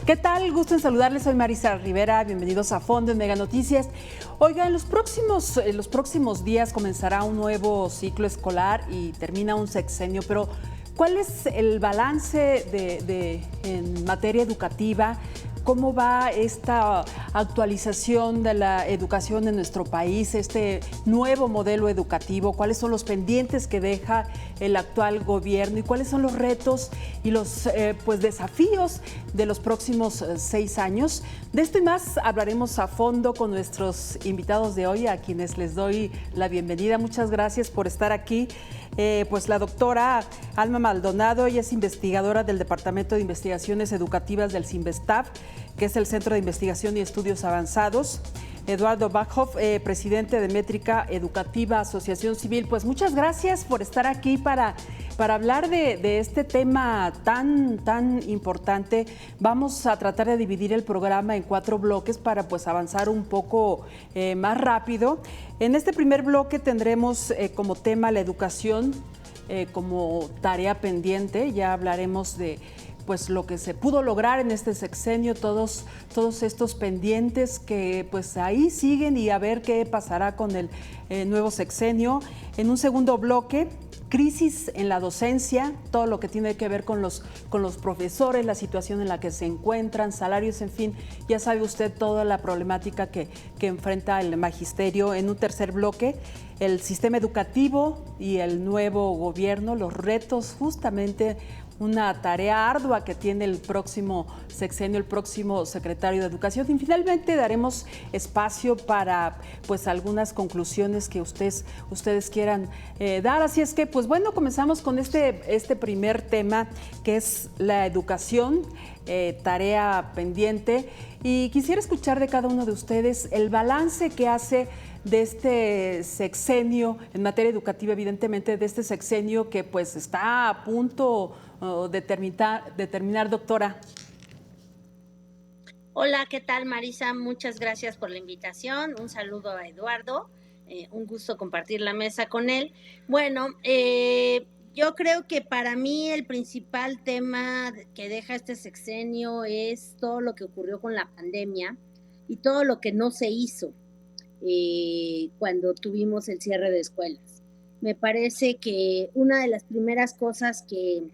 ¿Qué tal? Gusto en saludarles, soy Marisa Rivera, bienvenidos a Fondo en Mega Noticias. Oiga, en los próximos días comenzará un nuevo ciclo escolar y termina un sexenio, pero ¿cuál es el balance en materia educativa? ¿Cómo va esta actualización de la educación en nuestro país, este nuevo modelo educativo? ¿Cuáles son los pendientes que deja el actual gobierno y cuáles son los retos y los desafíos de los próximos 6 años? De esto y más hablaremos a fondo con nuestros invitados de hoy, a quienes les doy la bienvenida. Muchas gracias por estar aquí. Pues la doctora Alma Maldonado, ella es investigadora del Departamento de Investigaciones Educativas del CINVESTAV, que es el Centro de Investigación y Estudios Avanzados. Eduardo Backhoff, presidente de Métrica Educativa, Asociación Civil. Pues muchas gracias por estar aquí para hablar de este tema tan importante. Vamos a tratar de dividir el programa en 4 bloques para pues avanzar un poco más rápido. En este primer bloque tendremos como tema la educación como tarea pendiente. Ya hablaremos de pues lo que se pudo lograr en este sexenio, todos estos pendientes que pues ahí siguen, y a ver qué pasará con el nuevo sexenio. En un segundo bloque, crisis en la docencia, todo lo que tiene que ver con los profesores, la situación en la que se encuentran, salarios, en fin, ya sabe usted toda la problemática que enfrenta el magisterio. En un tercer bloque, el sistema educativo y el nuevo gobierno, los retos, justamente una tarea ardua que tiene el próximo sexenio, el próximo secretario de Educación. Y finalmente daremos espacio para pues algunas conclusiones que ustedes quieran dar. Así es que, pues bueno, comenzamos con este primer tema, que es la educación, tarea pendiente. Y quisiera escuchar de cada uno de ustedes el balance que hace de este sexenio en materia educativa, evidentemente de este sexenio que pues está a punto de terminar, doctora. Hola, ¿qué tal, Marisa? Muchas gracias por la invitación. Un saludo a Eduardo. Un gusto compartir la mesa con él. Bueno, yo creo que para mí el principal tema que deja este sexenio es todo lo que ocurrió con la pandemia y todo lo que no se hizo cuando tuvimos el cierre de escuelas. Me parece que una de las primeras cosas que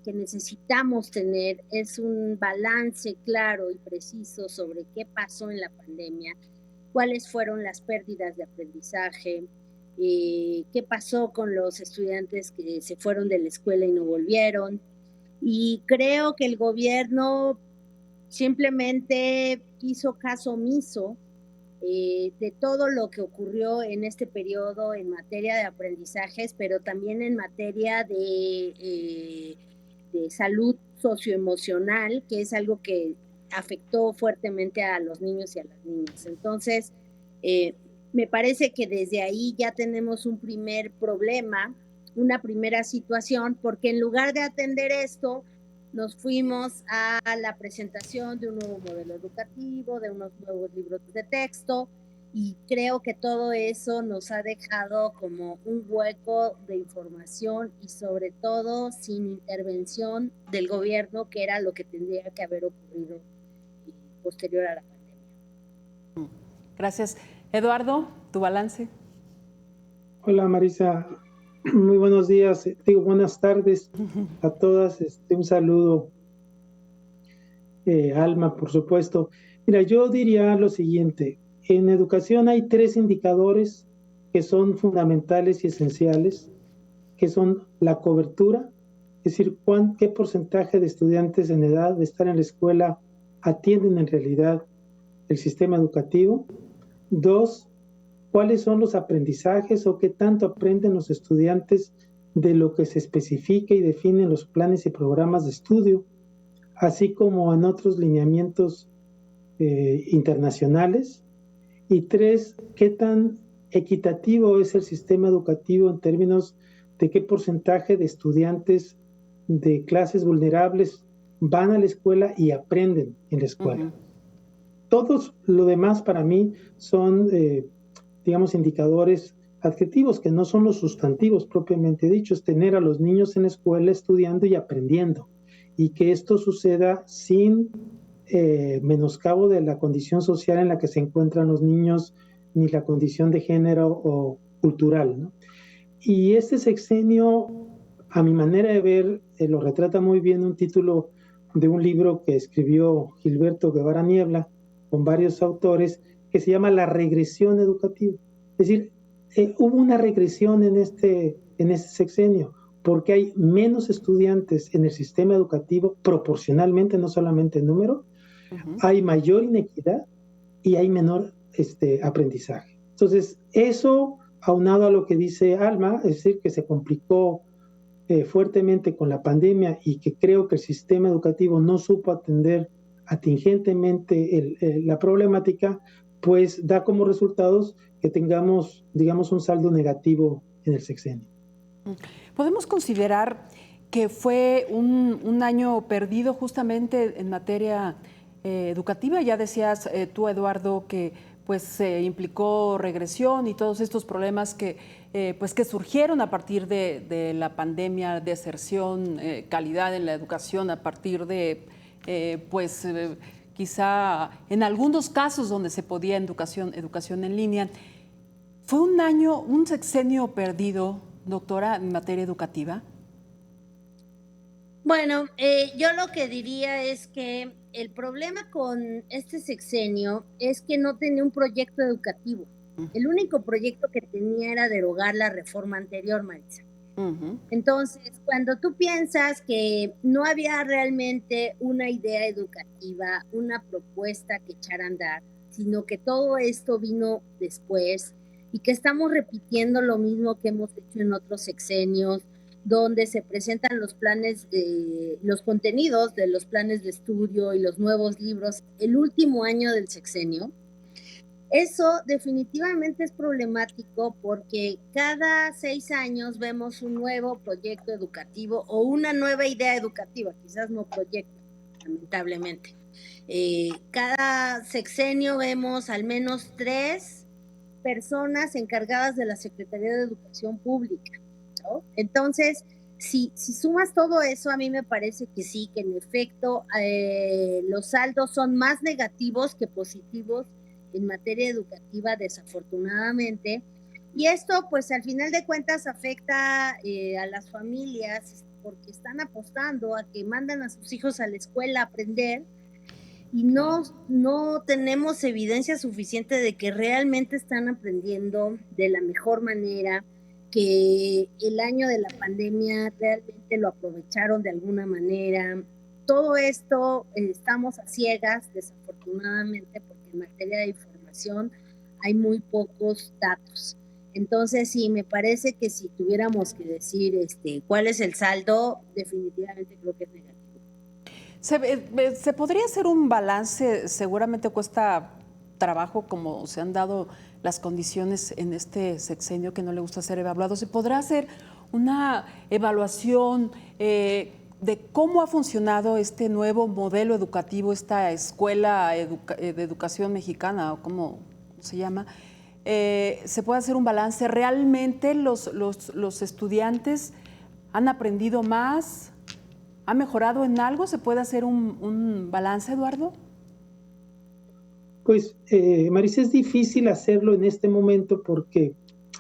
necesitamos tener es un balance claro y preciso sobre qué pasó en la pandemia, cuáles fueron las pérdidas de aprendizaje, qué pasó con los estudiantes que se fueron de la escuela y no volvieron. Y creo que el gobierno simplemente hizo caso omiso de todo lo que ocurrió en este periodo en materia de aprendizajes, pero también en materia de salud socioemocional, que es algo que afectó fuertemente a los niños y a las niñas. Entonces, me parece que desde ahí ya tenemos un primer problema, una primera situación, porque en lugar de atender esto, nos fuimos a la presentación de un nuevo modelo educativo, de unos nuevos libros de texto, y creo que todo eso nos ha dejado como un hueco de información y sobre todo sin intervención del gobierno, que era lo que tendría que haber ocurrido posterior a la pandemia. Gracias. Eduardo, tu balance. Hola, Marisa. Muy buenos días, buenas tardes a todas. Un saludo, Alma, por supuesto. Mira, yo diría lo siguiente. En educación hay 3 indicadores que son fundamentales y esenciales, que son la cobertura, es decir, qué porcentaje de estudiantes en edad de estar en la escuela atienden en realidad el sistema educativo. 2, cuáles son los aprendizajes o qué tanto aprenden los estudiantes de lo que se especifica y define en los planes y programas de estudio, así como en otros lineamientos internacionales. Y 3, qué tan equitativo es el sistema educativo en términos de qué porcentaje de estudiantes de clases vulnerables van a la escuela y aprenden en la escuela. Uh-huh. Todos lo demás para mí son, indicadores adjetivos, que no son los sustantivos propiamente dichos, tener a los niños en la escuela estudiando y aprendiendo, y que esto suceda sin menoscabo de la condición social en la que se encuentran los niños, ni la condición de género o cultural, ¿no? Y este sexenio, a mi manera de ver, lo retrata muy bien un título de un libro que escribió Gilberto Guevara Niebla con varios autores, que se llama La regresión educativa. Es decir, hubo una regresión en este sexenio, porque hay menos estudiantes en el sistema educativo proporcionalmente, no solamente en número, hay mayor inequidad y hay menor aprendizaje. Entonces, eso, aunado a lo que dice Alma, es decir, que se complicó fuertemente con la pandemia y que creo que el sistema educativo no supo atender atingentemente la problemática, pues da como resultados que tengamos, digamos, un saldo negativo en el sexenio. ¿Podemos considerar que fue un año perdido justamente en materia educativa? Ya decías tú, Eduardo, que pues implicó regresión y todos estos problemas que surgieron a partir de la pandemia, deserción, calidad en la educación, a partir de quizá en algunos casos donde se podía educación en línea. ¿Fue un sexenio perdido, doctora, en materia educativa? Bueno, yo lo que diría es que el problema con este sexenio es que no tenía un proyecto educativo. El único proyecto que tenía era derogar la reforma anterior, Marisa. Entonces, cuando tú piensas que no había realmente una idea educativa, una propuesta que echar a andar, sino que todo esto vino después y que estamos repitiendo lo mismo que hemos hecho en otros sexenios, donde se presentan los planes, los contenidos de los planes de estudio y los nuevos libros el último año del sexenio. Eso definitivamente es problemático porque cada 6 años vemos un nuevo proyecto educativo o una nueva idea educativa, quizás no proyecto, lamentablemente. Cada sexenio vemos al menos 3 personas encargadas de la Secretaría de Educación Pública, ¿no? Entonces, si sumas todo eso, a mí me parece que sí, que en efecto los saldos son más negativos que positivos en materia educativa, desafortunadamente, y esto pues al final de cuentas afecta a las familias porque están apostando a que mandan a sus hijos a la escuela a aprender y no tenemos evidencia suficiente de que realmente están aprendiendo de la mejor manera, que el año de la pandemia realmente lo aprovecharon de alguna manera. Todo esto estamos a ciegas, desafortunadamente, porque en materia de información hay muy pocos datos. Entonces, sí, me parece que si tuviéramos que decir cuál es el saldo, definitivamente creo que es negativo. ¿Se podría hacer un balance? Seguramente cuesta trabajo, como se han dado las condiciones en este sexenio que no le gusta ser evaluado. ¿Se podrá hacer una evaluación de cómo ha funcionado este nuevo modelo educativo, esta escuela de educación mexicana, o cómo se llama? ¿Se puede hacer un balance? ¿Realmente los estudiantes han aprendido más? ¿Ha mejorado en algo? ¿Se puede hacer un balance, Eduardo? Pues, Marisa, es difícil hacerlo en este momento porque,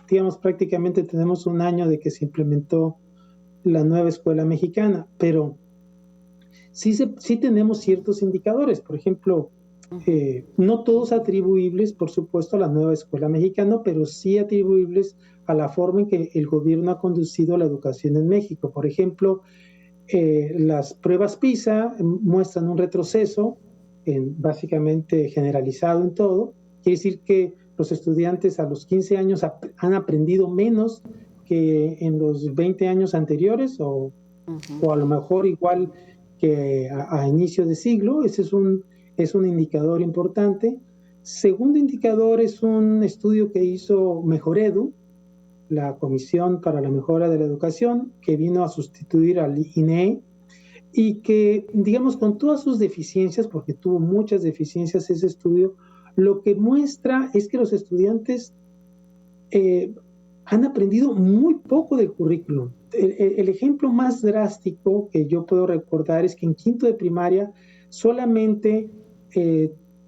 digamos, prácticamente tenemos un año de que se implementó la nueva escuela mexicana, pero sí tenemos ciertos indicadores. Por ejemplo, no todos atribuibles, por supuesto, a la nueva escuela mexicana, pero sí atribuibles a la forma en que el gobierno ha conducido la educación en México. Por ejemplo, las pruebas PISA muestran un retroceso básicamente generalizado en todo. Quiere decir que los estudiantes a los 15 años han aprendido menos que en los 20 años anteriores o a lo mejor igual que a inicio de siglo. Ese es un indicador importante. Segundo indicador es un estudio que hizo Mejoredu, la Comisión para la Mejora de la Educación, que vino a sustituir al INEE y que, digamos, con todas sus deficiencias, porque tuvo muchas deficiencias ese estudio, lo que muestra es que los estudiantes han aprendido muy poco del currículum. El ejemplo más drástico que yo puedo recordar es que en quinto de primaria solamente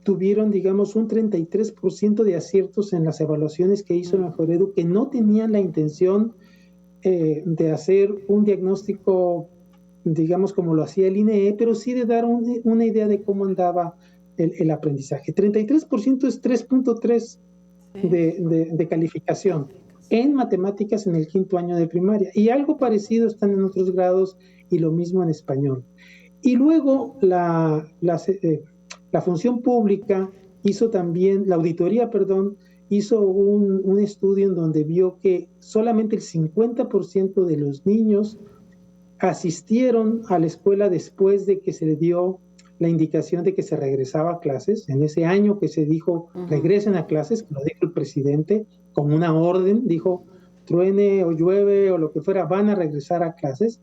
tuvieron, digamos, un 33% de aciertos en las evaluaciones que hizo la Mejoredu, que no tenían la intención de hacer un diagnóstico, digamos, como lo hacía el INEE, pero sí de dar una idea de cómo andaba el aprendizaje. 33% es 3.3 de calificación en matemáticas en el quinto año de primaria. Y algo parecido están en otros grados y lo mismo en español. Y luego la función pública hizo también, la auditoría, perdón, hizo un estudio en donde vio que solamente el 50% de los niños asistieron a la escuela después de que se le dio la indicación de que se regresaba a clases. En ese año que se dijo regresen a clases, que lo dijo el presidente con una orden, dijo truene o llueve o lo que fuera, van a regresar a clases.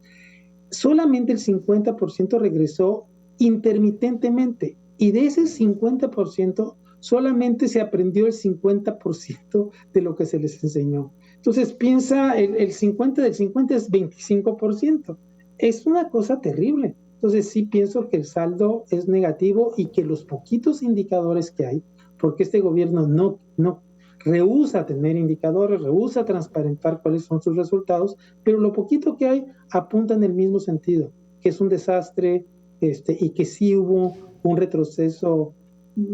Solamente el 50% regresó intermitentemente, y de ese 50% solamente se aprendió el 50% de lo que se les enseñó. Entonces piensa, el 50 del 50 es 25%. Es una cosa terrible. Entonces sí pienso que el saldo es negativo y que los poquitos indicadores que hay, porque este gobierno no rehúsa tener indicadores, rehúsa transparentar cuáles son sus resultados, pero lo poquito que hay apunta en el mismo sentido, que es un desastre, y que sí hubo un retroceso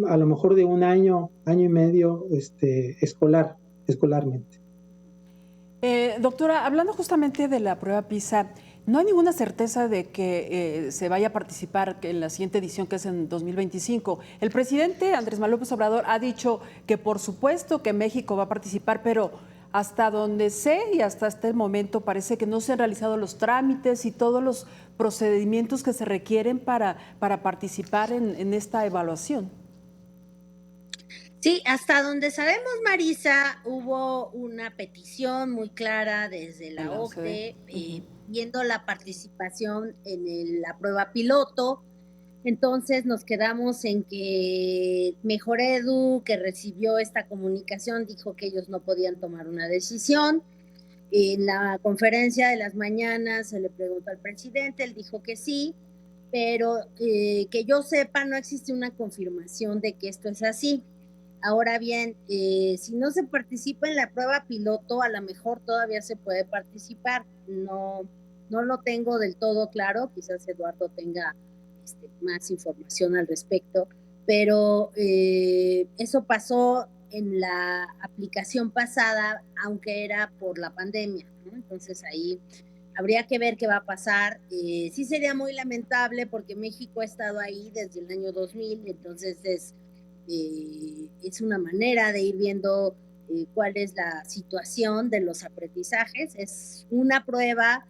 a lo mejor de un año y medio escolarmente. Doctora, hablando justamente de la prueba PISA, no hay ninguna certeza de que se vaya a participar en la siguiente edición, que es en 2025. El presidente Andrés Manuel López Obrador ha dicho que por supuesto que México va a participar, pero hasta donde sé y hasta este momento parece que no se han realizado los trámites y todos los procedimientos que se requieren para participar en esta evaluación. Sí, hasta donde sabemos, Marisa, hubo una petición muy clara desde la OCDE viendo la participación en la prueba piloto. Entonces nos quedamos en que Mejoredu, que recibió esta comunicación, dijo que ellos no podían tomar una decisión. En la conferencia de las mañanas se le preguntó al presidente, él dijo que sí, pero que yo sepa no existe una confirmación de que esto es así. Ahora bien, si no se participa en la prueba piloto, a lo mejor todavía se puede participar. No lo tengo del todo claro, quizás Eduardo tenga más información al respecto, pero eso pasó en la aplicación pasada, aunque era por la pandemia, ¿no? Entonces ahí habría que ver qué va a pasar. Sí sería muy lamentable porque México ha estado ahí desde el año 2000, entonces es una manera de ir viendo cuál es la situación de los aprendizajes. Es una prueba,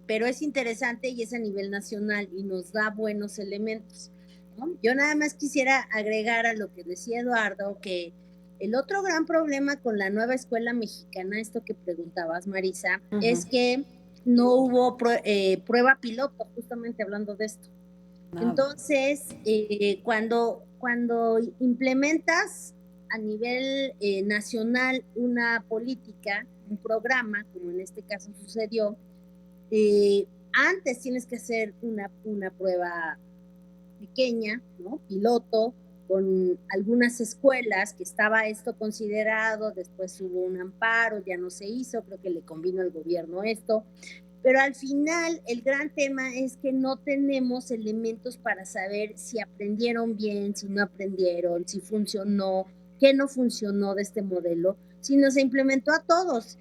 pero es interesante y es a nivel nacional y nos da buenos elementos, ¿no? Yo nada más quisiera agregar a lo que decía Eduardo, que el otro gran problema con la nueva escuela mexicana, esto que preguntabas, Marisa, es que no hubo prueba piloto, justamente hablando de esto. Entonces, cuando implementas a nivel nacional una política, un programa, como en este caso sucedió, antes tienes que hacer una prueba pequeña, ¿no? Piloto, con algunas escuelas que estaba esto considerado, después hubo un amparo, ya no se hizo, creo que le convino al gobierno esto. Pero al final el gran tema es que no tenemos elementos para saber si aprendieron bien, si no aprendieron, si funcionó, qué no funcionó de este modelo, sino se implementó a todos.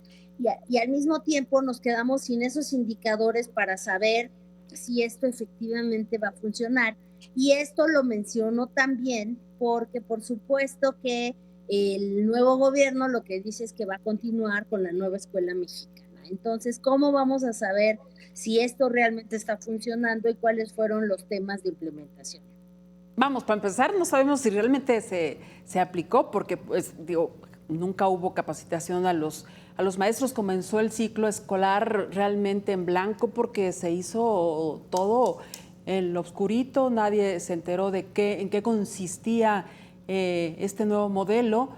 Y al mismo tiempo nos quedamos sin esos indicadores para saber si esto efectivamente va a funcionar. Y esto lo menciono también porque por supuesto que el nuevo gobierno lo que dice es que va a continuar con la nueva escuela mexicana. Entonces, ¿cómo vamos a saber si esto realmente está funcionando y cuáles fueron los temas de implementación? Vamos, para empezar, no sabemos si realmente se aplicó, porque pues digo, nunca hubo capacitación a los maestros. Comenzó el ciclo escolar realmente en blanco porque se hizo todo en lo oscurito, nadie se enteró de en qué consistía este nuevo modelo.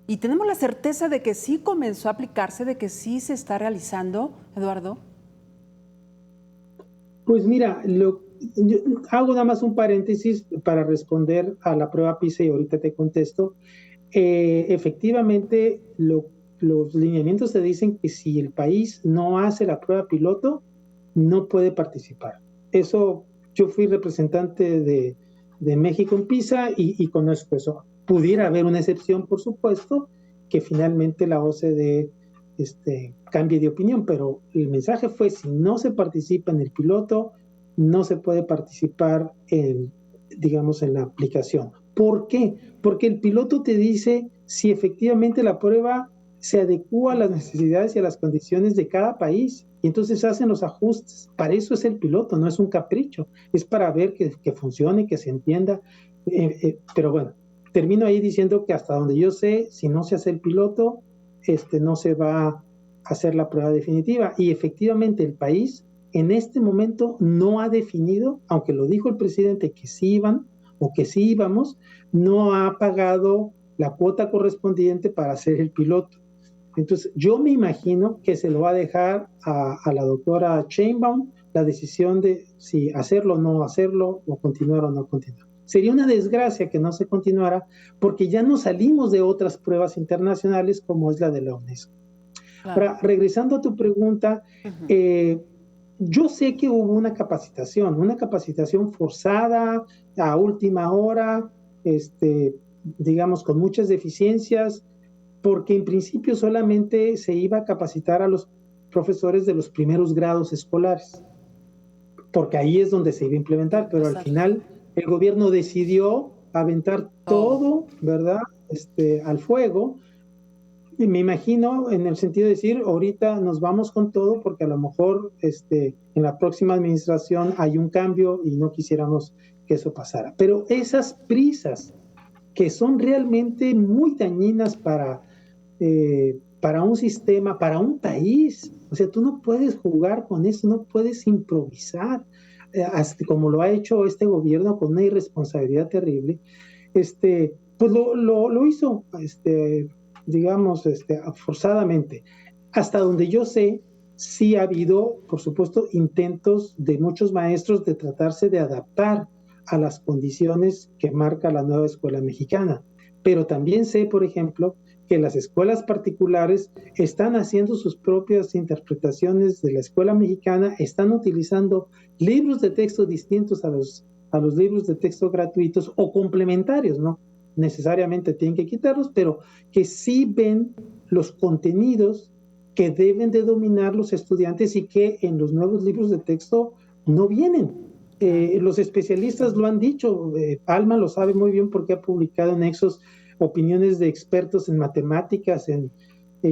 ¿Y tenemos la certeza de que sí comenzó a aplicarse, de que sí se está realizando, Eduardo? Pues mira, yo hago nada más un paréntesis para responder a la prueba PISA y ahorita te contesto. Efectivamente, los lineamientos te dicen que si el país no hace la prueba piloto, no puede participar. Eso, yo fui representante de México en PISA y conozco eso. Pudiera haber una excepción, por supuesto, que finalmente la OCDE cambie de opinión, pero el mensaje fue, si no se participa en el piloto, no se puede participar digamos, en la aplicación. ¿Por qué? Porque el piloto te dice si efectivamente la prueba se adecúa a las necesidades y a las condiciones de cada país. Y entonces hacen los ajustes. Para eso es el piloto, no es un capricho. Es para ver que funcione, que se entienda. Pero bueno, termino ahí diciendo que hasta donde yo sé, si no se hace el piloto, no se va a hacer la prueba definitiva. Y efectivamente el país en este momento no ha definido, aunque lo dijo el presidente que sí iban o que sí íbamos, no ha pagado la cuota correspondiente para hacer el piloto. Entonces, yo me imagino que se lo va a dejar a la doctora Sheinbaum la decisión de si hacerlo o no hacerlo, o continuar o no continuar. Sería una desgracia que no se continuara, porque ya no salimos de otras pruebas internacionales como es la de la UNESCO. Claro. Ahora, regresando a tu pregunta, yo sé que hubo una capacitación forzada a última hora, digamos, con muchas deficiencias, porque en principio solamente se iba a capacitar a los profesores de los primeros grados escolares, porque ahí es donde se iba a implementar, pero al final el gobierno decidió aventar todo, ¿verdad?, al fuego. Y me imagino en el sentido de decir, ahorita nos vamos con todo porque a lo mejor en la próxima administración hay un cambio y no quisiéramos que eso pasara. Pero esas prisas que son realmente muy dañinas para un sistema, para un país, o sea, tú no puedes jugar con eso, no puedes improvisar, como lo ha hecho este gobierno con una irresponsabilidad terrible, pues lo hizo, digamos, forzadamente. Hasta donde yo sé, sí ha habido, por supuesto, intentos de muchos maestros de tratarse de adaptar a las condiciones que marca la nueva escuela mexicana. Pero también sé, por ejemplo, que las escuelas particulares están haciendo sus propias interpretaciones de la escuela mexicana, están utilizando libros de texto distintos a los libros de texto gratuitos o complementarios, ¿no? Necesariamente tienen que quitarlos, pero que sí ven los contenidos que deben de dominar los estudiantes y que en los nuevos libros de texto no vienen. Los especialistas lo han dicho, Alma lo sabe muy bien porque ha publicado en Nexos opiniones de expertos en matemáticas, en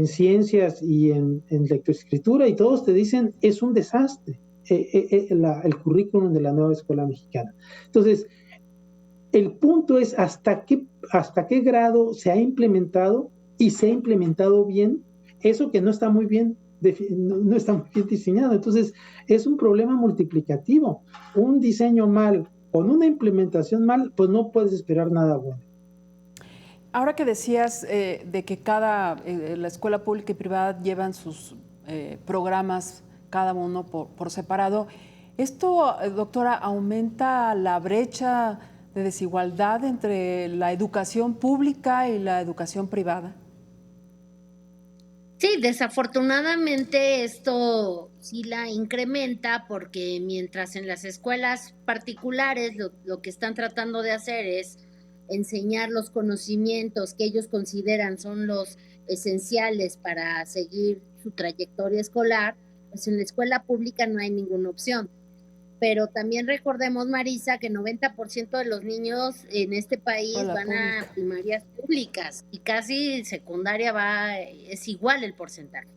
ciencias y en lectoescritura, y todos te dicen, es un desastre el currículum de la nueva escuela mexicana. Entonces, el punto es hasta qué grado se ha implementado y se ha implementado bien eso que no está muy bien, no está muy bien diseñado. Entonces, es un problema multiplicativo. Un diseño mal, con una implementación mal, pues no puedes esperar nada bueno. Ahora que decías de que la escuela pública y privada llevan sus programas, cada uno por separado, ¿esto, doctora, aumenta la brecha de desigualdad entre la educación pública y la educación privada? Sí, desafortunadamente esto sí la incrementa porque mientras en las escuelas particulares lo que están tratando de hacer es enseñar los conocimientos que ellos consideran son los esenciales para seguir su trayectoria escolar, pues en la escuela pública no hay ninguna opción. Pero también recordemos, Marisa, que 90% de los niños en este país van a primarias públicas y casi secundaria es igual el porcentaje.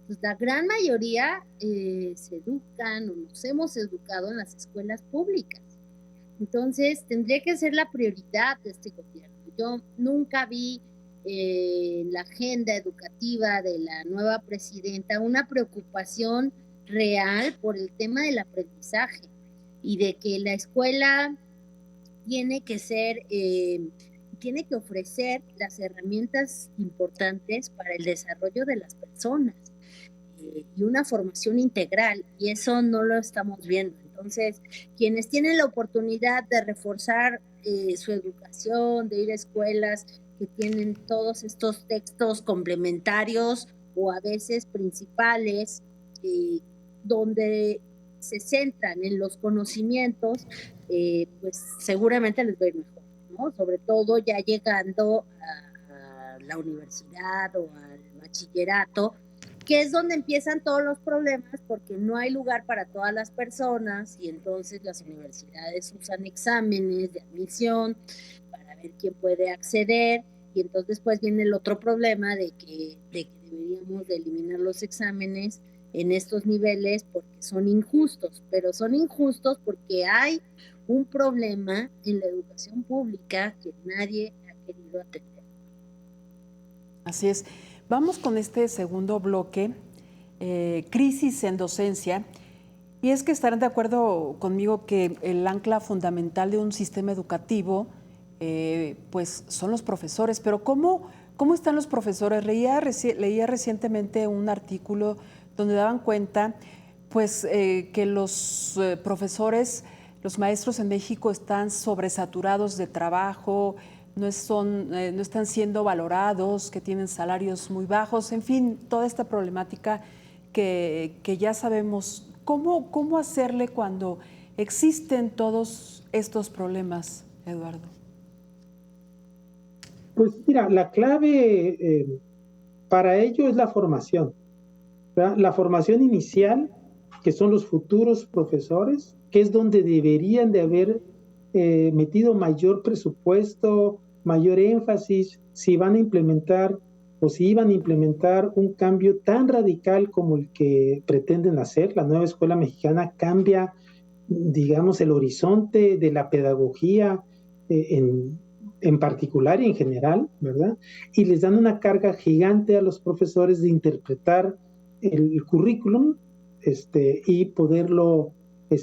Pues la gran mayoría se educan o nos hemos educado en las escuelas públicas. Entonces, tendría que ser la prioridad de este gobierno. Yo nunca vi en la agenda educativa de la nueva presidenta una preocupación real por el tema del aprendizaje y de que la escuela tiene que ser tiene que ofrecer las herramientas importantes para el desarrollo de las personas y una formación integral, y eso no lo estamos viendo. Entonces, quienes tienen la oportunidad de reforzar su educación, de ir a escuelas que tienen todos estos textos complementarios o a veces principales, donde se centran en los conocimientos, pues seguramente les va a ir mejor, ¿no? Sobre todo ya llegando a la universidad o al bachillerato, que es donde empiezan todos los problemas, porque no hay lugar para todas las personas y entonces las universidades usan exámenes de admisión para ver quién puede acceder, y entonces después viene el otro problema de que deberíamos de eliminar los exámenes en estos niveles porque son injustos, pero son injustos porque hay un problema en la educación pública que nadie ha querido atender. Así es. Vamos con este segundo bloque, crisis en docencia. Y es que estarán de acuerdo conmigo que el ancla fundamental de un sistema educativo pues son los profesores. Pero ¿cómo están los profesores? Leía recientemente un artículo donde daban cuenta pues, que los profesores, los maestros en México están sobresaturados de trabajo, no están siendo valorados, que tienen salarios muy bajos, en fin, toda esta problemática que ya sabemos. ¿Cómo hacerle cuando existen todos estos problemas, Eduardo? Pues mira, la clave para ello es la formación, ¿verdad? La formación inicial, que son los futuros profesores, que es donde deberían de haber metido mayor presupuesto, mayor énfasis, si van a implementar o si iban a implementar un cambio tan radical como el que pretenden hacer. La nueva escuela mexicana cambia, digamos, el horizonte de la pedagogía en particular y en general, ¿verdad? Y les dan una carga gigante a los profesores de interpretar el currículum y poderlo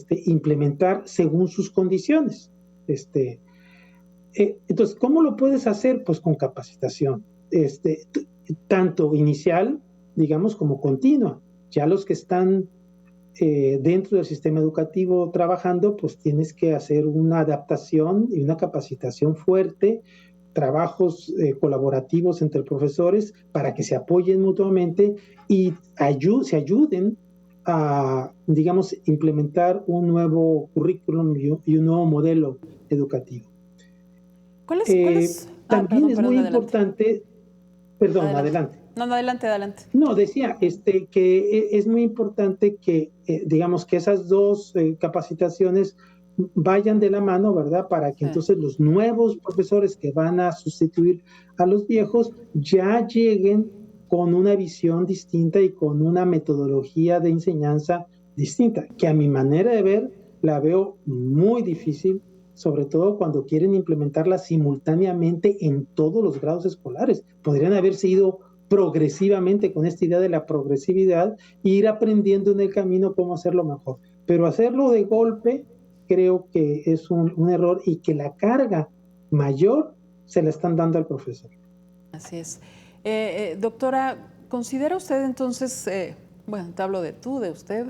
implementar según sus condiciones. Entonces, ¿cómo lo puedes hacer? Pues con capacitación, tanto inicial, digamos, como continua. Ya los que están dentro del sistema educativo trabajando, pues tienes que hacer una adaptación y una capacitación fuerte, trabajos colaborativos entre profesores para que se apoyen mutuamente y se ayuden a, digamos, implementar un nuevo currículum y un nuevo modelo educativo. ¿Cuál es? También es muy importante, perdón, adelante. No, adelante. No, decía que es muy importante que, digamos, que esas dos capacitaciones vayan de la mano, ¿verdad? Para que entonces los nuevos profesores que van a sustituir a los viejos ya lleguen con una visión distinta y con una metodología de enseñanza distinta, que a mi manera de ver la veo muy difícil, sobre todo cuando quieren implementarla simultáneamente en todos los grados escolares. Podrían haber sido progresivamente con esta idea de la progresividad e ir aprendiendo en el camino cómo hacerlo mejor. Pero hacerlo de golpe creo que es un error y que la carga mayor se la están dando al profesor. Así es. Doctora, ¿considera usted entonces, bueno, te hablo de tú, de usted,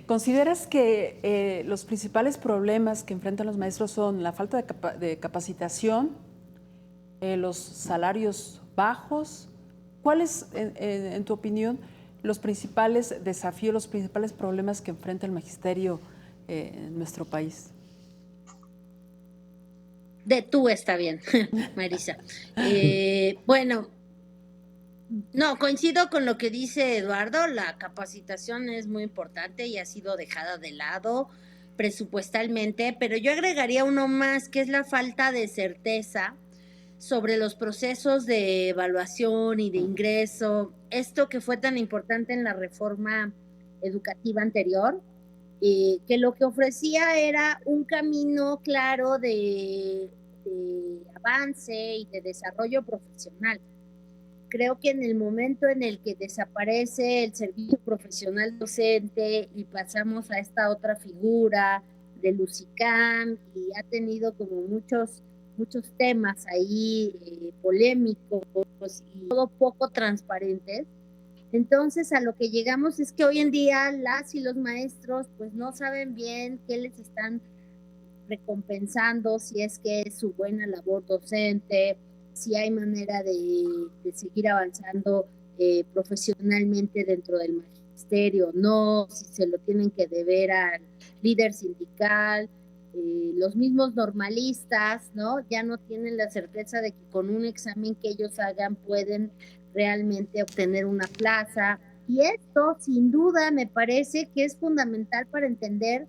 ¿consideras que los principales problemas que enfrentan los maestros son la falta de capacitación, los salarios bajos? ¿Cuáles, en tu opinión, los principales desafíos, los principales problemas que enfrenta el magisterio en nuestro país? De tú está bien, Marisa. Bueno, no, coincido con lo que dice Eduardo, la capacitación es muy importante y ha sido dejada de lado presupuestalmente, pero yo agregaría uno más, que es la falta de certeza sobre los procesos de evaluación y de ingreso, esto que fue tan importante en la reforma educativa anterior, que lo que ofrecía era un camino claro de avance y de desarrollo profesional. Creo que en el momento en el que desaparece el servicio profesional docente y pasamos a esta otra figura del UCICAM, y ha tenido como muchos temas ahí polémicos y todo poco transparentes. Entonces a lo que llegamos es que hoy en día las y los maestros pues no saben bien qué les están recompensando, si es que es su buena labor docente, si hay manera de seguir avanzando profesionalmente dentro del magisterio, no, si se lo tienen que deber al líder sindical, los mismos normalistas, ¿no? Ya no tienen la certeza de que con un examen que ellos hagan pueden realmente obtener una plaza. Y esto, sin duda, me parece que es fundamental para entender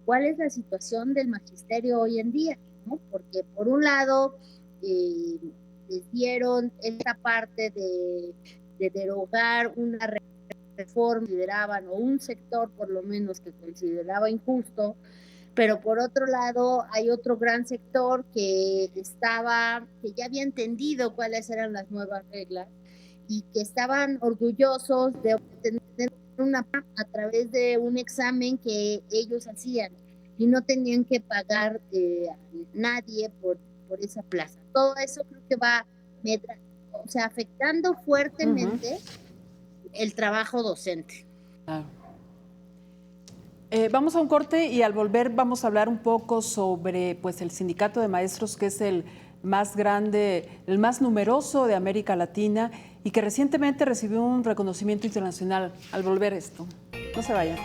cuál es la situación del magisterio hoy en día, ¿no? Porque por un lado les dieron esta parte de derogar una reforma que consideraban, o un sector por lo menos que consideraba injusto, pero por otro lado hay otro gran sector que ya había entendido cuáles eran las nuevas reglas y que estaban orgullosos de obtener una a través de un examen que ellos hacían y no tenían que pagar a nadie por esa plaza. Todo eso creo que va, o sea, afectando fuertemente el trabajo docente. Claro. Vamos a un corte y al volver vamos a hablar un poco sobre pues, el sindicato de maestros, que es el más grande, el más numeroso de América Latina y que recientemente recibió un reconocimiento internacional. Al volver esto, no se vayan.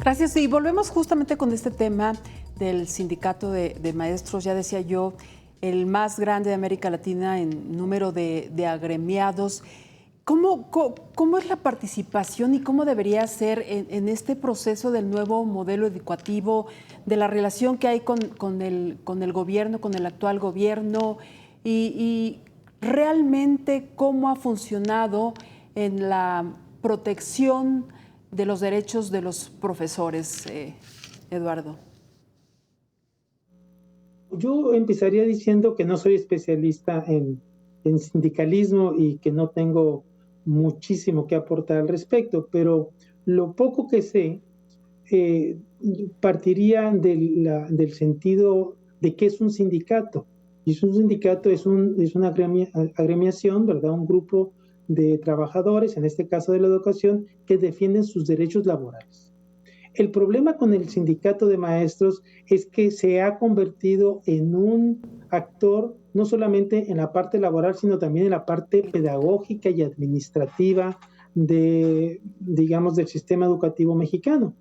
Gracias. Y volvemos justamente con este tema del sindicato de maestros, ya decía yo, el más grande de América Latina en número de agremiados. ¿Cómo es la participación y cómo debería ser en este proceso del nuevo modelo educativo, de la relación que hay con el gobierno, con el actual gobierno y realmente cómo ha funcionado en la protección de los derechos de los profesores, Eduardo? Yo empezaría diciendo que no soy especialista en sindicalismo y que no tengo muchísimo que aportar al respecto, pero lo poco que sé partiría del sentido de qué es un sindicato. Y un sindicato es una agremiación, ¿verdad? Un grupo de trabajadores, en este caso de la educación, que defienden sus derechos laborales. El problema con el sindicato de maestros es que se ha convertido en un actor no solamente en la parte laboral, sino también en la parte pedagógica y administrativa digamos, del sistema educativo mexicano.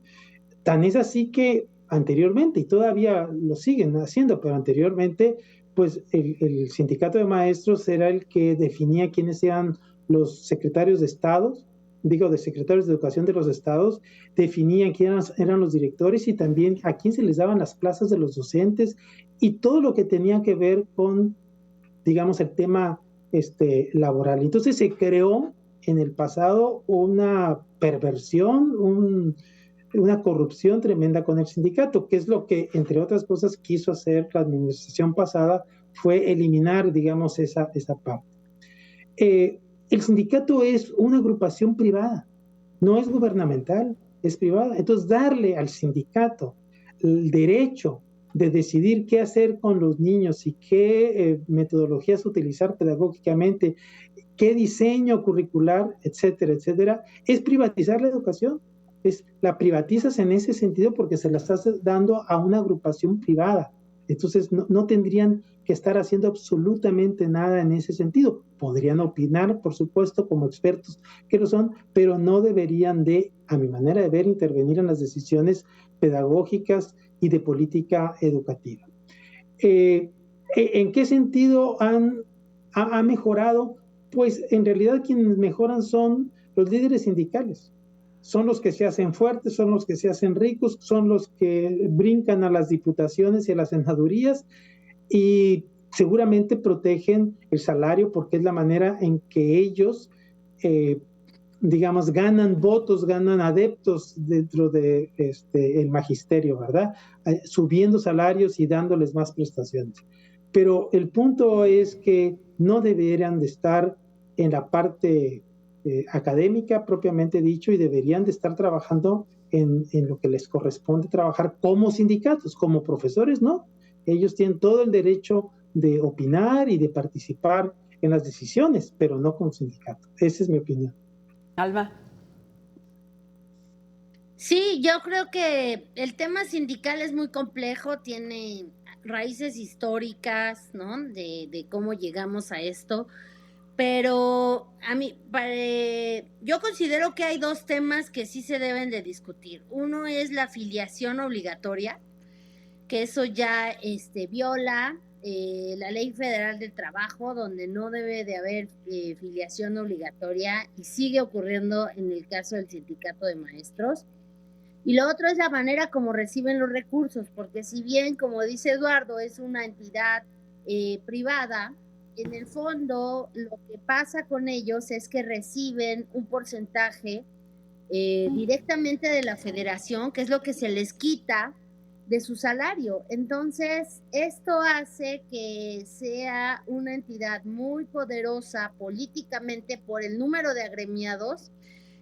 Tan es así que anteriormente, y todavía lo siguen haciendo, pero anteriormente, pues el sindicato de maestros era el que definía quiénes eran los secretarios de estados, de secretarios de educación de los estados, definían quiénes eran los directores y también a quién se les daban las plazas de los docentes y todo lo que tenía que ver con, digamos, el tema laboral. Entonces se creó en el pasado una perversión, una corrupción tremenda con el sindicato, que es lo que, entre otras cosas, quiso hacer la administración pasada, fue eliminar, digamos, esa parte. El sindicato es una agrupación privada, no es gubernamental, es privada. Entonces, darle al sindicato el derecho de decidir qué hacer con los niños y qué metodologías utilizar pedagógicamente, qué diseño curricular, etcétera, etcétera, es privatizar la educación. La privatizas en ese sentido porque se la estás dando a una agrupación privada. Entonces no tendrían que estar haciendo absolutamente nada en ese sentido. Podrían opinar, por supuesto, como expertos que lo son, pero no deberían de, a mi manera de ver, intervenir en las decisiones pedagógicas y de política educativa. ¿En qué sentido ha mejorado? Pues en realidad quienes mejoran son los líderes sindicales. Son los que se hacen fuertes, son los que se hacen ricos, son los que brincan a las diputaciones y a las senadurías y seguramente protegen el salario porque es la manera en que ellos, digamos, ganan votos, ganan adeptos dentro de el magisterio, ¿verdad? Subiendo salarios y dándoles más prestaciones. Pero el punto es que no deberían de estar en la parte académica propiamente dicho y deberían de estar trabajando en lo que les corresponde trabajar como sindicatos, como profesores, ¿no? Ellos tienen todo el derecho de opinar y de participar en las decisiones, pero no como sindicato. Esa es mi opinión. Alma. Sí, yo creo que el tema sindical es muy complejo, tiene raíces históricas, ¿no? De cómo llegamos a esto. Pero yo considero que hay dos temas que sí se deben de discutir. Uno es la afiliación obligatoria, que eso ya viola la Ley Federal del Trabajo, donde no debe de haber filiación obligatoria y sigue ocurriendo en el caso del sindicato de maestros. Y lo otro es la manera como reciben los recursos, porque si bien, como dice Eduardo, es una entidad privada, en el fondo lo que pasa con ellos es que reciben un porcentaje directamente de la federación, que es lo que se les quita de su salario. Entonces, esto hace que sea una entidad muy poderosa políticamente por el número de agremiados,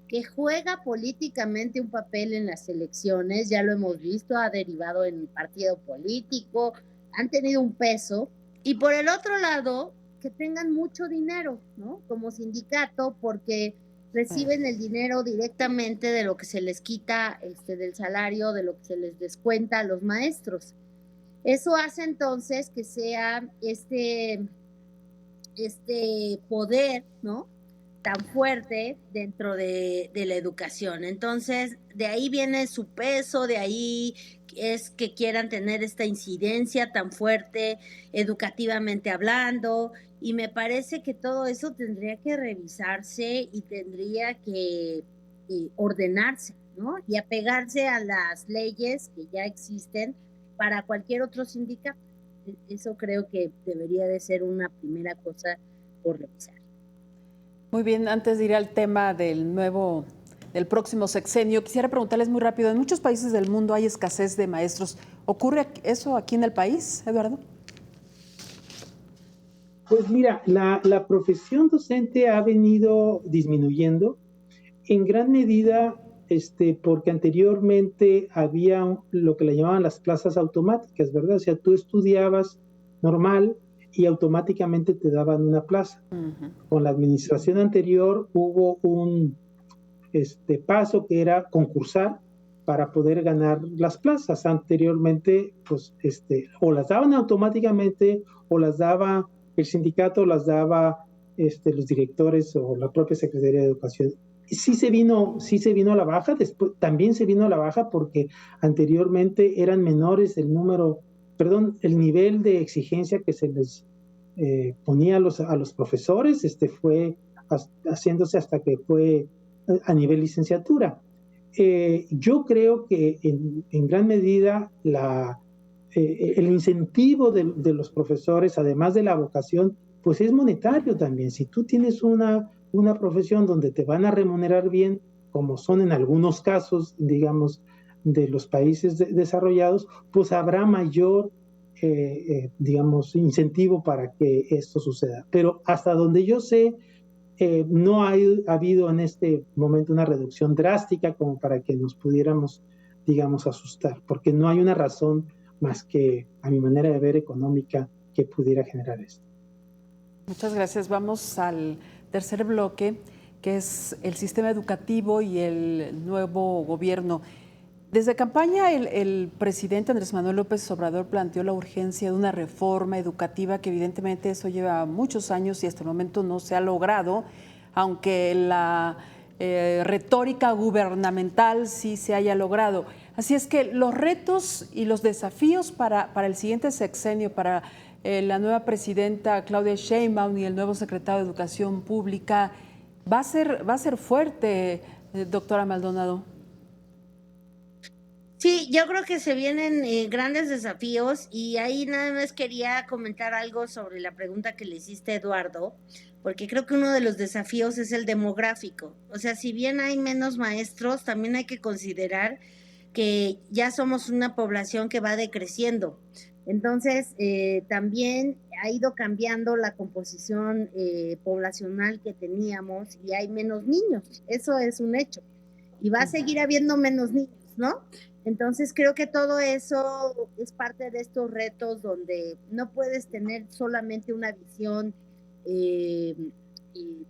que juega políticamente un papel en las elecciones, ya lo hemos visto, ha derivado en el partido político, han tenido un peso, y por el otro lado, que tengan mucho dinero, ¿no? Como sindicato, porque reciben el dinero directamente de lo que se les quita del salario, de lo que se les descuenta a los maestros. Eso hace entonces que sea este poder, ¿no?, tan fuerte dentro de la educación. Entonces, de ahí viene su peso, de ahí es que quieran tener esta incidencia tan fuerte educativamente hablando, y me parece que todo eso tendría que revisarse y tendría que ordenarse, ¿no? Y apegarse a las leyes que ya existen para cualquier otro sindicato. Eso creo que debería de ser una primera cosa por revisar. Muy bien, antes de ir al tema del próximo sexenio, quisiera preguntarles muy rápido, en muchos países del mundo hay escasez de maestros. ¿Ocurre eso aquí en el país, Eduardo? Pues mira, la profesión docente ha venido disminuyendo en gran medida porque anteriormente había lo que le llamaban las plazas automáticas, ¿verdad? O sea, tú estudiabas normal y automáticamente te daban una plaza. Uh-huh. Con la administración anterior hubo un paso que era concursar para poder ganar las plazas. Anteriormente, pues, o las daban automáticamente, o las daba el sindicato, o las daba los directores o la propia Secretaría de Educación. Sí se vino a la baja, después también se vino a la baja porque anteriormente eran menores el nivel de exigencia que se les ponía a los profesores, fue haciéndose hasta que fue a nivel licenciatura. Yo creo que en gran medida el incentivo de los profesores, además de la vocación, pues es monetario también. Si tú tienes una profesión donde te van a remunerar bien, como son en algunos casos, digamos, de los países desarrollados, pues habrá mayor, digamos, incentivo para que esto suceda. Pero hasta donde yo sé, no ha habido en este momento una reducción drástica como para que nos pudiéramos, digamos, asustar, porque no hay una razón más que, a mi manera de ver, económica que pudiera generar esto. Muchas gracias. Vamos al tercer bloque, que es el sistema educativo y el nuevo gobierno. Desde campaña, el presidente Andrés Manuel López Obrador planteó la urgencia de una reforma educativa, que evidentemente eso lleva muchos años y hasta el momento no se ha logrado, aunque la retórica gubernamental sí se haya logrado. Así es que los retos y los desafíos para el siguiente sexenio, para la nueva presidenta Claudia Sheinbaum y el nuevo secretario de Educación Pública, va a ser fuerte, doctora Maldonado. Sí, yo creo que se vienen grandes desafíos y ahí nada más quería comentar algo sobre la pregunta que le hiciste, Eduardo, porque creo que uno de los desafíos es el demográfico. O sea, si bien hay menos maestros, también hay que considerar que ya somos una población que va decreciendo. Entonces, también ha ido cambiando la composición poblacional que teníamos y hay menos niños. Eso es un hecho. Y va a seguir habiendo menos niños, ¿no? Entonces creo que todo eso es parte de estos retos donde no puedes tener solamente una visión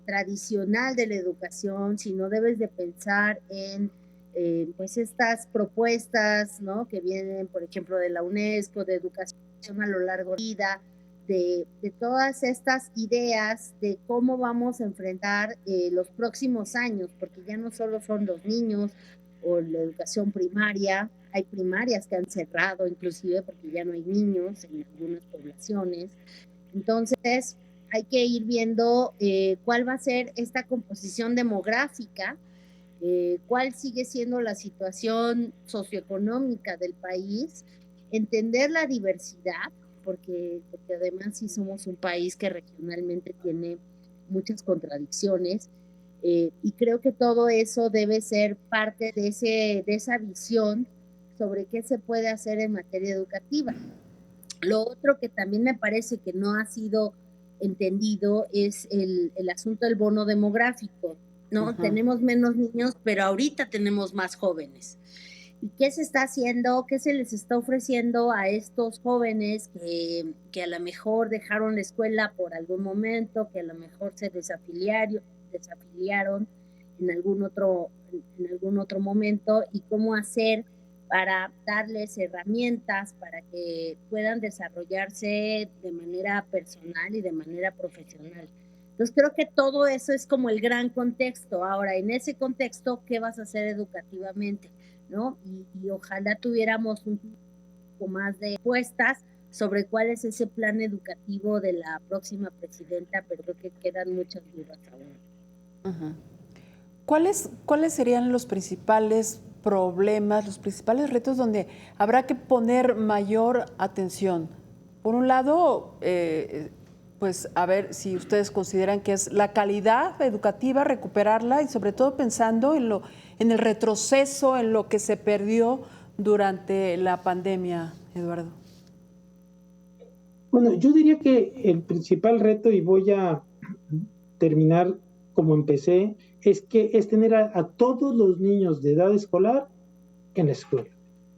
tradicional de la educación, sino debes de pensar en pues estas propuestas, ¿no? Que vienen, por ejemplo, de la UNESCO, de educación a lo largo de la vida, de todas estas ideas de cómo vamos a enfrentar los próximos años, porque ya no solo son los niños o la educación primaria, hay primarias que han cerrado inclusive porque ya no hay niños en algunas poblaciones. Entonces hay que ir viendo cuál va a ser esta composición demográfica, cuál sigue siendo la situación socioeconómica del país, entender la diversidad, porque además sí somos un país que regionalmente tiene muchas contradicciones, y creo que todo eso debe ser parte de esa visión sobre qué se puede hacer en materia educativa. Lo otro que también me parece que no ha sido entendido es el asunto del bono demográfico, ¿no? Uh-huh. Tenemos menos niños, pero ahorita tenemos más jóvenes. ¿Y qué se está haciendo? ¿Qué se les está ofreciendo a estos jóvenes que a lo mejor dejaron la escuela por algún momento, que a lo mejor se desafiliaron en algún otro momento, y cómo hacer para darles herramientas para que puedan desarrollarse de manera personal y de manera profesional? Entonces creo que todo eso es como el gran contexto. Ahora, en ese contexto, ¿qué vas a hacer educativamente? ¿No? Y ojalá tuviéramos un poco más de respuestas sobre cuál es ese plan educativo de la próxima presidenta, pero creo que quedan muchas dudas aún. Uh-huh. ¿Cuáles serían los principales problemas, los principales retos donde habrá que poner mayor atención? Por un lado, pues a ver si ustedes consideran que es la calidad educativa, recuperarla, y sobre todo pensando en el retroceso, en lo que se perdió durante la pandemia, Eduardo. Bueno, yo diría que el principal reto, y voy a terminar como empecé, es tener a todos los niños de edad escolar en la escuela.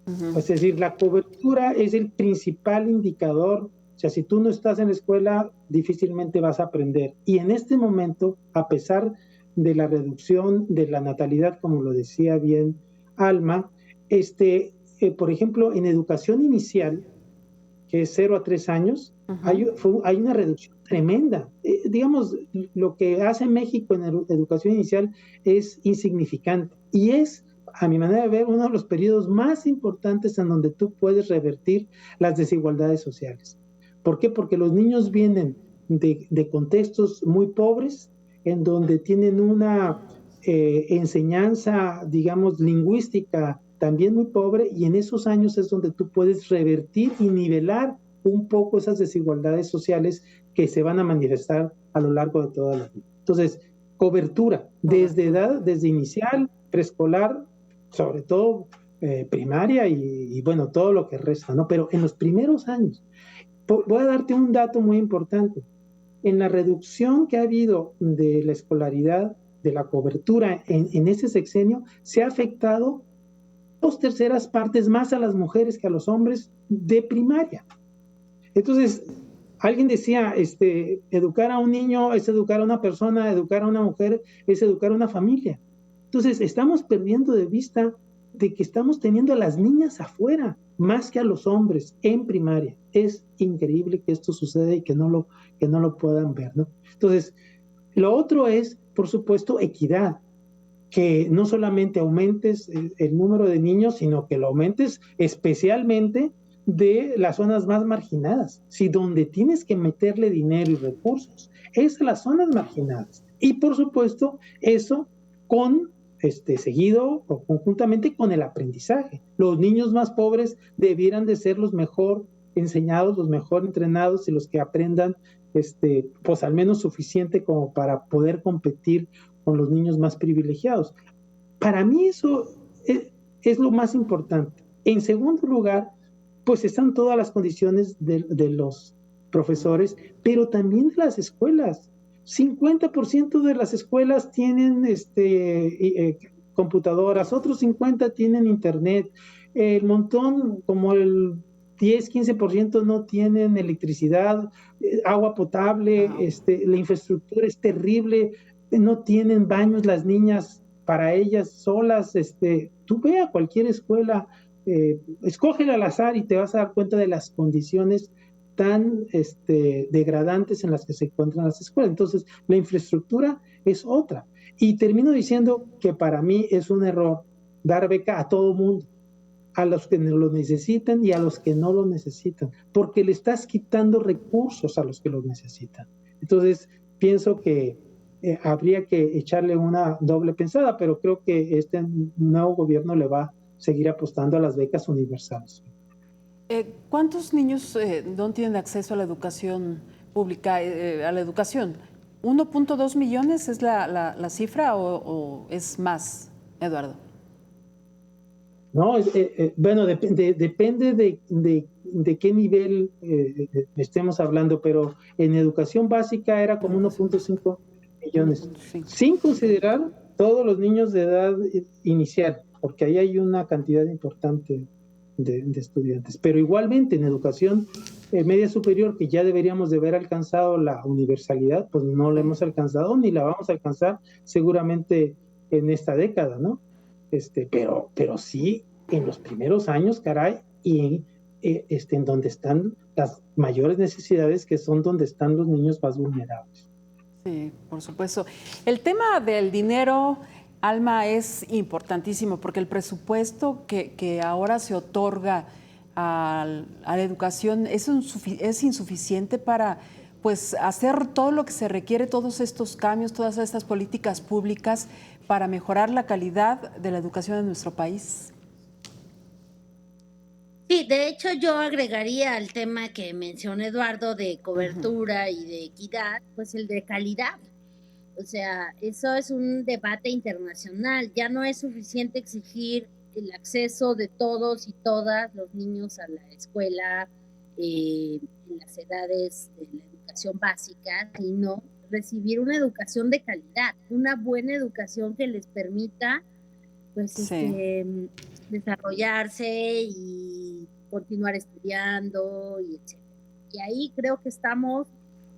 Uh-huh. Es decir, la cobertura es el principal indicador. O sea, si tú no estás en la escuela, difícilmente vas a aprender. Y en este momento, a pesar de la reducción de la natalidad, como lo decía bien Alma, Por ejemplo, en educación inicial, que es 0 a 3 años, hay una reducción tremenda. Digamos, lo que hace México en educación inicial es insignificante y es, a mi manera de ver, uno de los periodos más importantes en donde tú puedes revertir las desigualdades sociales. ¿Por qué? Porque los niños vienen de contextos muy pobres, en donde tienen una enseñanza, digamos, lingüística también muy pobre, y en esos años es donde tú puedes revertir y nivelar un poco esas desigualdades sociales que se van a manifestar a lo largo de toda la vida. Entonces, cobertura, desde inicial, preescolar, sobre todo primaria y bueno, todo lo que resta, ¿no? Pero en los primeros años, voy a darte un dato muy importante. En la reducción que ha habido de la escolaridad, de la cobertura en ese sexenio, se ha afectado 2/3 partes más a las mujeres que a los hombres de primaria. Entonces, alguien decía, educar a un niño es educar a una persona, educar a una mujer es educar a una familia. Entonces, estamos perdiendo de vista de que estamos teniendo a las niñas afuera, más que a los hombres en primaria. Es increíble que esto suceda y que no lo puedan ver, ¿no? Entonces, lo otro es, por supuesto, equidad. Que no solamente aumentes el número de niños, sino que lo aumentes especialmente de las zonas más marginadas. Si donde tienes que meterle dinero y recursos es las zonas marginadas. Y por supuesto, eso con seguido o conjuntamente con el aprendizaje. Los niños más pobres debieran de ser los mejor enseñados, los mejor entrenados y los que aprendan pues al menos suficiente como para poder competir con los niños más privilegiados. Para mí eso es lo más importante. En segundo lugar, pues están todas las condiciones de los profesores, pero también de las escuelas. 50% de las escuelas tienen computadoras, otros 50% tienen internet, el montón, como el 10-15% no tienen electricidad, agua potable, la infraestructura es terrible, no tienen baños las niñas para ellas solas. Tú ve a cualquier escuela, escógela al azar y te vas a dar cuenta de las condiciones tan degradantes en las que se encuentran las escuelas. Entonces, la infraestructura es otra. Y termino diciendo que para mí es un error dar beca a todo mundo, a los que lo necesitan y a los que no lo necesitan, porque le estás quitando recursos a los que lo necesitan. Entonces, pienso que habría que echarle una doble pensada, pero creo que este nuevo gobierno le va a seguir apostando a las becas universales. ¿Cuántos niños no tienen acceso a la educación pública, a la educación? ¿1.2 millones es la cifra o es más, Eduardo? No, bueno, depende de qué nivel estemos hablando, pero en educación básica era como 1.5 millones, sin considerar todos los niños de edad inicial, porque ahí hay una cantidad importante de estudiantes. Pero igualmente en educación media superior, que ya deberíamos de haber alcanzado la universalidad, pues no la hemos alcanzado ni la vamos a alcanzar seguramente en esta década, ¿no? Pero sí en los primeros años, caray, y en donde están las mayores necesidades, que son donde están los niños más vulnerables. Sí, por supuesto. El tema del dinero, Alma, es importantísimo porque el presupuesto que ahora se otorga a la educación es insuficiente para pues hacer todo lo que se requiere, todos estos cambios, todas estas políticas públicas para mejorar la calidad de la educación en nuestro país. Sí, de hecho yo agregaría al tema que mencionó Eduardo de cobertura y de equidad, pues el de calidad. O sea, eso es un debate internacional. Ya no es suficiente exigir el acceso de todos y todas los niños a la escuela en las edades de la educación básica, sino recibir una educación de calidad, una buena educación que les permita pues desarrollarse y continuar estudiando y etc. Y ahí creo que estamos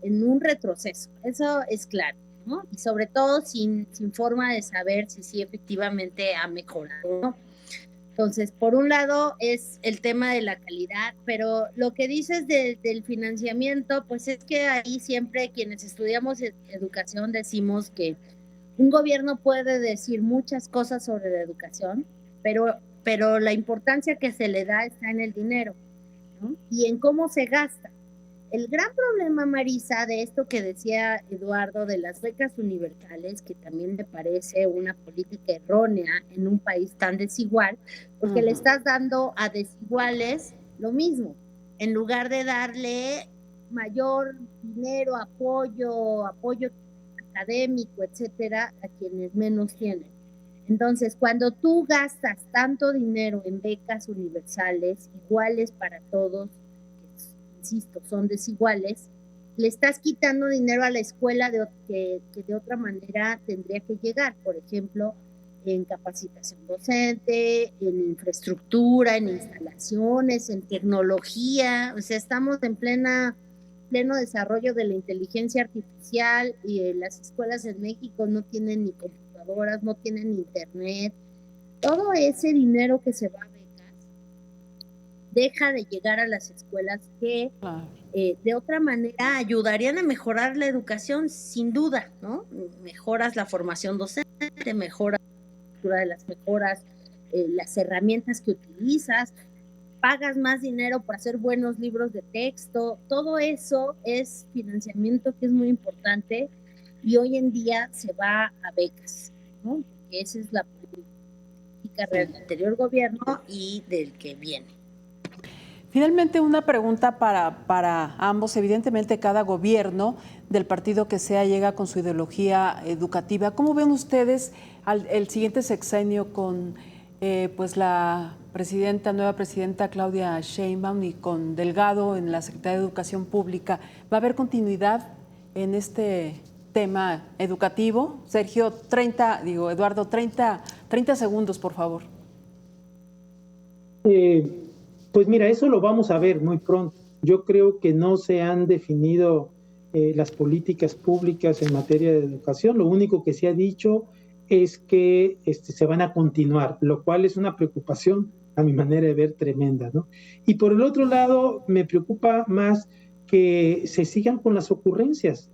en un retroceso, eso es claro, ¿no? Y sobre todo sin forma de saber si sí efectivamente ha mejorado, ¿no? Entonces, por un lado es el tema de la calidad, pero lo que dices del financiamiento, pues es que ahí siempre quienes estudiamos educación decimos que un gobierno puede decir muchas cosas sobre la educación, pero la importancia que se le da está en el dinero, ¿no? Y en cómo se gasta. El gran problema, Marisa, de esto que decía Eduardo de las becas universales, que también me parece una política errónea en un país tan desigual, porque le estás dando a desiguales lo mismo, en lugar de darle mayor dinero, apoyo académico, etcétera, a quienes menos tienen. Entonces, cuando tú gastas tanto dinero en becas universales, iguales para todos, insisto, son desiguales, le estás quitando dinero a la escuela que de otra manera tendría que llegar, por ejemplo, en capacitación docente, en infraestructura, en instalaciones, en tecnología. O sea, estamos en pleno desarrollo de la inteligencia artificial y las escuelas en México no tienen ni computadoras, no tienen internet. Todo ese dinero que se va a becas deja de llegar a las escuelas que de otra manera ayudarían a mejorar la educación, sin duda, ¿no? Mejoras la formación docente, mejoras las herramientas que utilizas, pagas más dinero para hacer buenos libros de texto, todo eso es financiamiento que es muy importante y hoy en día se va a becas, ¿no? Porque esa es la política del anterior gobierno y del que viene. Finalmente, una pregunta para ambos. Evidentemente, cada gobierno del partido que sea llega con su ideología educativa. ¿Cómo ven ustedes el siguiente sexenio con pues la nueva presidenta Claudia Sheinbaum y con Delgado en la Secretaría de Educación Pública? ¿Va a haber continuidad en este tema educativo? Sergio, Eduardo, 30 segundos, por favor. Pues mira, eso lo vamos a ver muy pronto. Yo creo que no se han definido las políticas públicas en materia de educación. Lo único que se ha dicho es que se van a continuar, lo cual es una preocupación, a mi manera de ver, tremenda, ¿no? Y por el otro lado, me preocupa más que se sigan con las ocurrencias.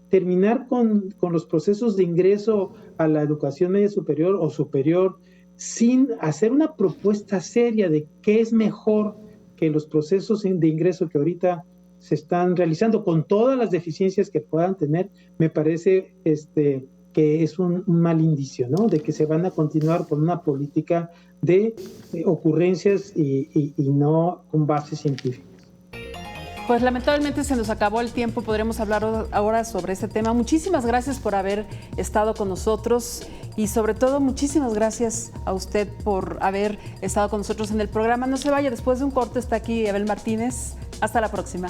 Terminar con los procesos de ingreso a la educación media superior o superior sin hacer una propuesta seria de qué es mejor que los procesos de ingreso que ahorita se están realizando con todas las deficiencias que puedan tener, me parece que es un mal indicio, ¿no? De que se van a continuar con una política de ocurrencias y no con bases científicas. Pues lamentablemente se nos acabó el tiempo, podremos hablar ahora sobre este tema. Muchísimas gracias por haber estado con nosotros y sobre todo muchísimas gracias a usted por haber estado con nosotros en el programa. No se vaya, después de un corte está aquí Abel Martínez. Hasta la próxima.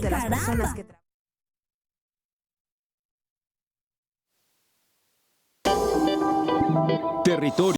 de las personas que Territorio.